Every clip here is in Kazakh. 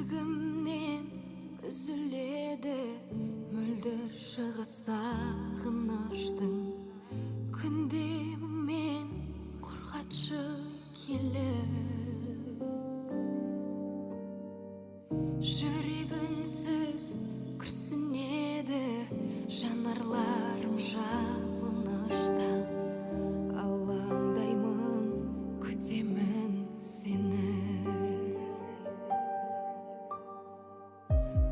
Жүрегімнен үзіледі мөлдір шыға сағыныштың күндеміңмен құрғатшы келіп. Жүрегінсіз күрсінеді жанарларым жалыныштан. Алаңдаймын, күтемін сені.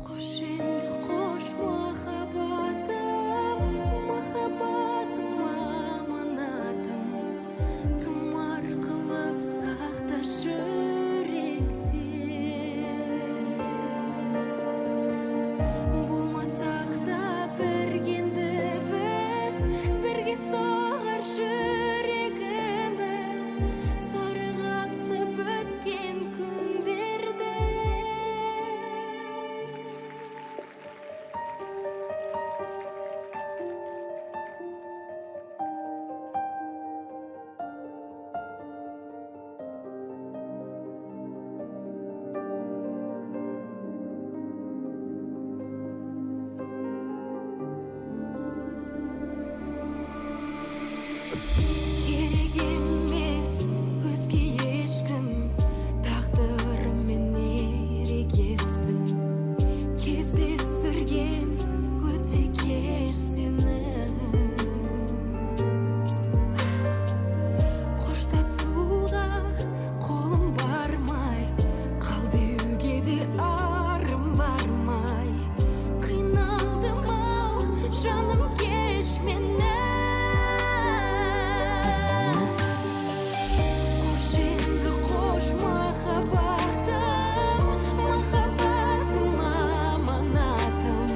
Қош енді қош махаббатым, махаббатым аманатым. Тұмар қылып сақта жүректе. Болмасақ та біргенді біз, бірге соғар жүрегіміз. Сарғансып өткен күндерді. Керек емес өзге ешкім, тағдырымен ерегестім. Кездестірген өте кеш сені. Қоштасуға қолым бармай, қал деуге де арым бармай. Қиналдым-ау, жаным кеш мені. Қош енді қош махаббатым, махаббатым аманатым.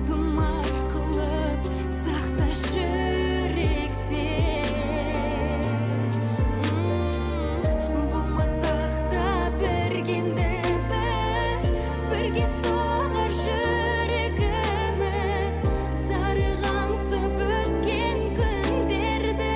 Тұмар қылып сақта жүректе. Болмасақ та біргенді біз, бірге соғар жүрегіміз. Сарғансып өткен күндерді.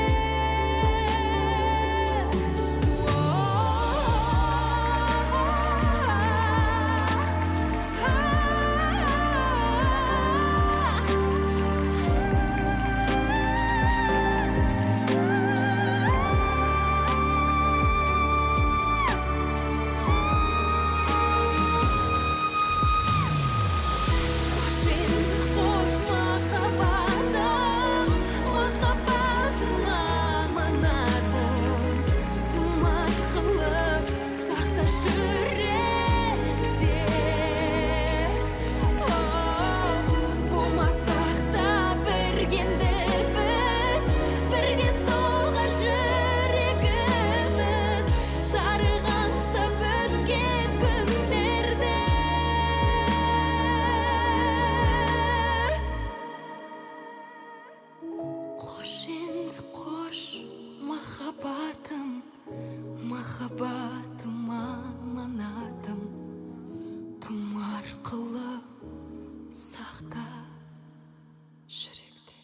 Қош енді қош махаббатым, махаббатым аманатым. Тұмар қылып сақта жүректе. Болмасақ та біргенді біз, бірге соғар жүрегіміз. Сарғансып өткен күндерді. Қош енді қош махаббатым, махаббатым аманатым. Тұмар қылып сақта жүректе.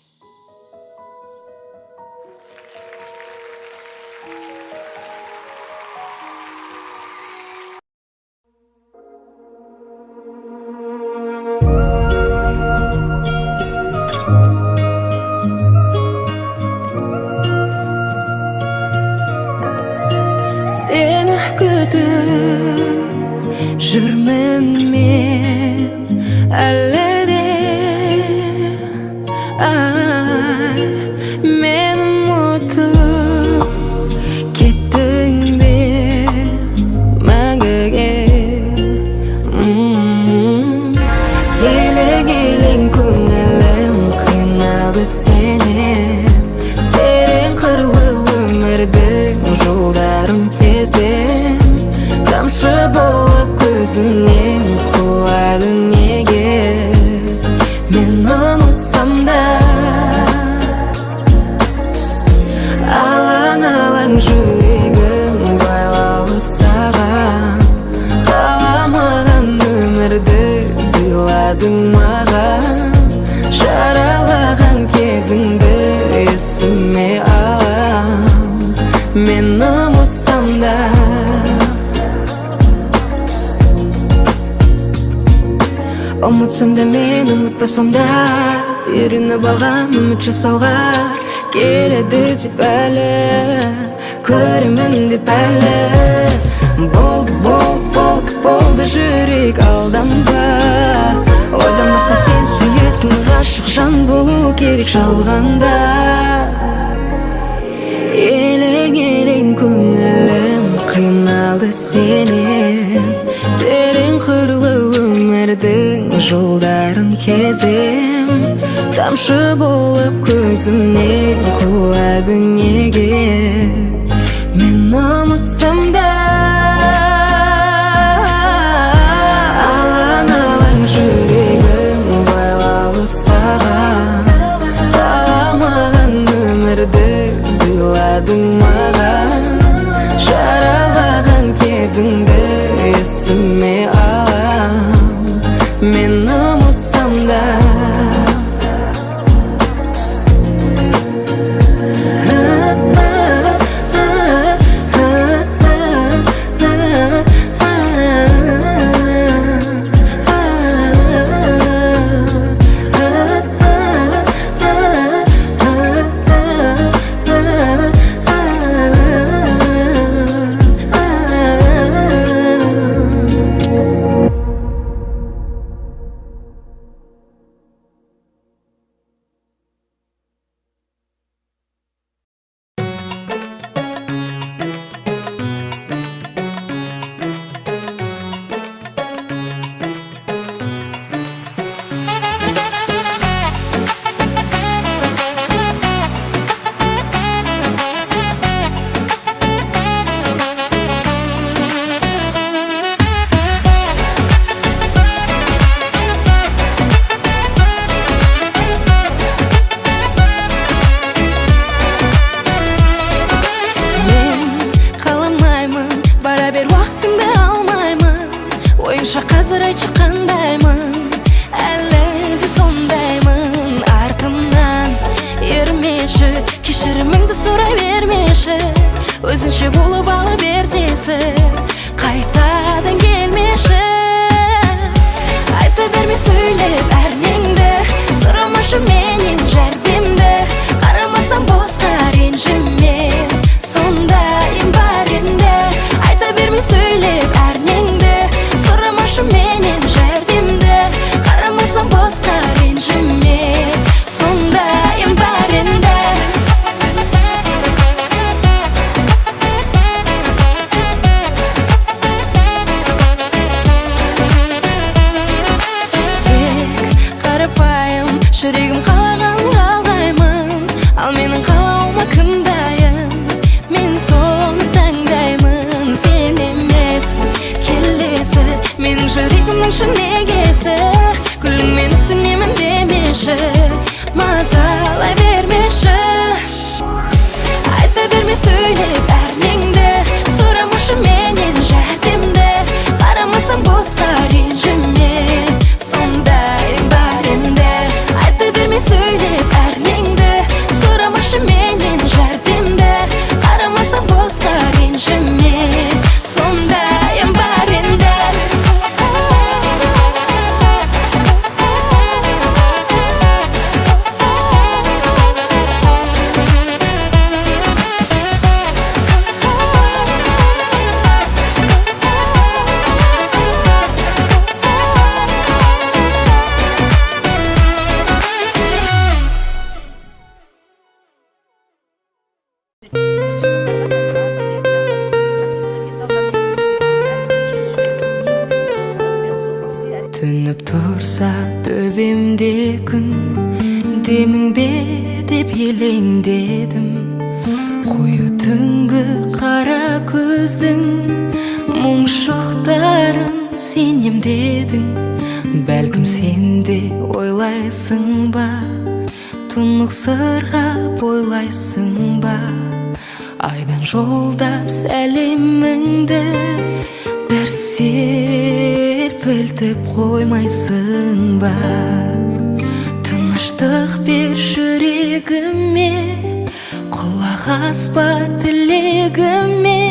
Seni kütüp жүрмін мен әлі де. Мені ұмытып кеттің бе мәңгіге. Елең-елең көңілім қиналды сенен. Терең қырлы өмірдің жолдарын кезем. Тамшы болып көзімнен құлайды неге. Мен ұмытсам да алаң-алаң жүрегім байлаулы саған. Қаламаған өмірді сыйладың маған. Жаралаған кезіңді есіме алам. Мен ұмытсам да Ұмытсам да мен, ұмытпасам да үйреніп алғам үміт жасауға. Келеді деп әлі, көремін деп әлі. Болды жүрек алданба. Ойдан басқа сен сүйетін ғашық жан болу керек жалғанда. Елең көңілім қиналды сенен, терең қырлы өмірдің жолдарын кезем. Тамшы болып көзімнен құлады неге, мен ұмытсам да. Алаң жүрегім байлаулы саған, қаламаған өмірді сыйладың маған. Жаралаған кезіңді есіме алам, мен ұмытсам да. Қазір айтшы қандаймын, әлі де сондаймын. Артымнан ермеші, кешіріміңді сұрай бермеші. Өзінше болып ала бертесі, қайтадан келмеші. Айта берме сөйлеп әрнеңді, сұрамашы менен жәрдемді. Қарамасам босқа ренжіме, сондайым бар енді. Айта берме сөйлеп әрнеңді, сұрамашы менен жәрдемді. Қарамасам босқа ренжіме, сондайым бар енді. Тек қарапайым жүрегім қалаған қалаймын, ал менің қалауыма кім дайын? Мен соны таңдаймын, сен емес келесі менің жүрегімнің шын егесі. Күліңмен түнемін демеші, мазалай бермеші. Айта берме сөйлеп әрнеңді, сұрамашы менен жәрдемді. Қарамасам босқа ренжіме, сондайым бар енді. Айта берме сөйлеп әрнеңді, сұрамашы менен жәрдемді. Қарамасам босқа ренжіме, сондайым бар енді. Түніп тұрса төбемде күн, демің бе деп елеңдедім. Қою түнгі қара көздің мұңшықтарын сен емдедің. Бәлкім сен де ойлайсың ба, тұнық сырға бойлайсың ба? Айдан жолдап сәлеміңді бір серпілтіп қоймайсың ба? Тыныштық бер жүрегіме, құлақ аспа тілегіме.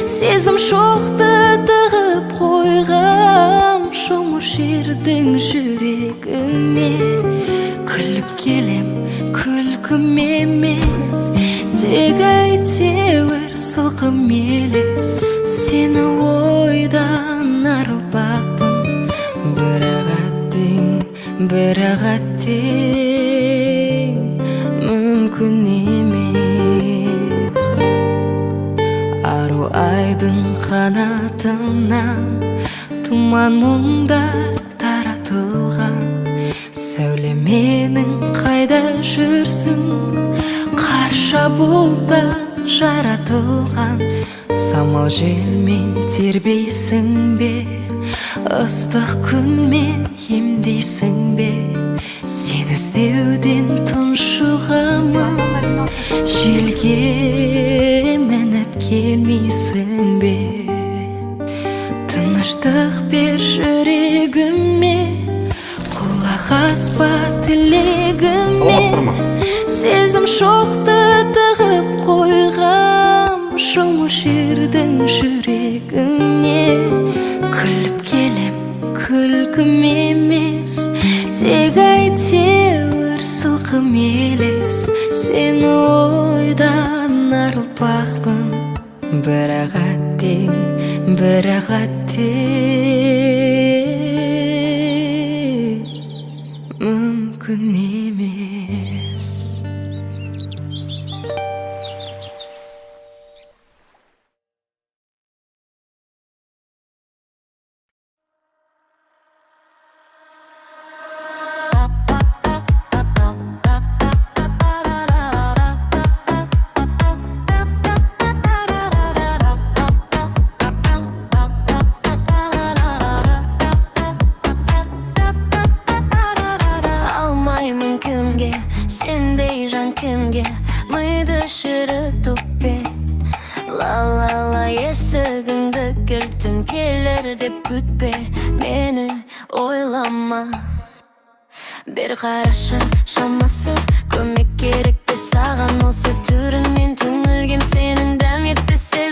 Сезім шоқты тығып қойғам, жұмыр жерді жүрдің жүрегіме. Күліп келем, күлкім емес, тек әйтеуір сылқым елес. Сені ойдан арылпақпын, бірақ әттең мүмкін емес. Ару айдың қанатынан тұман мұңдар таратылған. Сәуле менің қайда жүрсің, қарша бұлттан жаратылған. Самал желмен тербейсің бе, ыстық күнмен емдейсің бе? Сені іздеуден тұншығамын, желге мініп келмейсің бе? Тыныштық бер жүрегіме, құлақ аспа тілегіме. Сезім шоқты тығып қойғам, жұмыр жердің жүрегіне. Күліп келем, күлкім емес, тек әйтеуір сылқым елес. Сені ойдан арылпақпын, бірақ әттең мүмкін емес. Sendey жан кімге, миды шірітіп бе? Ла-ла-ла, есігіңді кілтін келер деп күтпе. Мені ойлама, бер қарашы шамасы. Көмек керек пе саған осы түріңнен? Түңілгем сенің дәм етпесе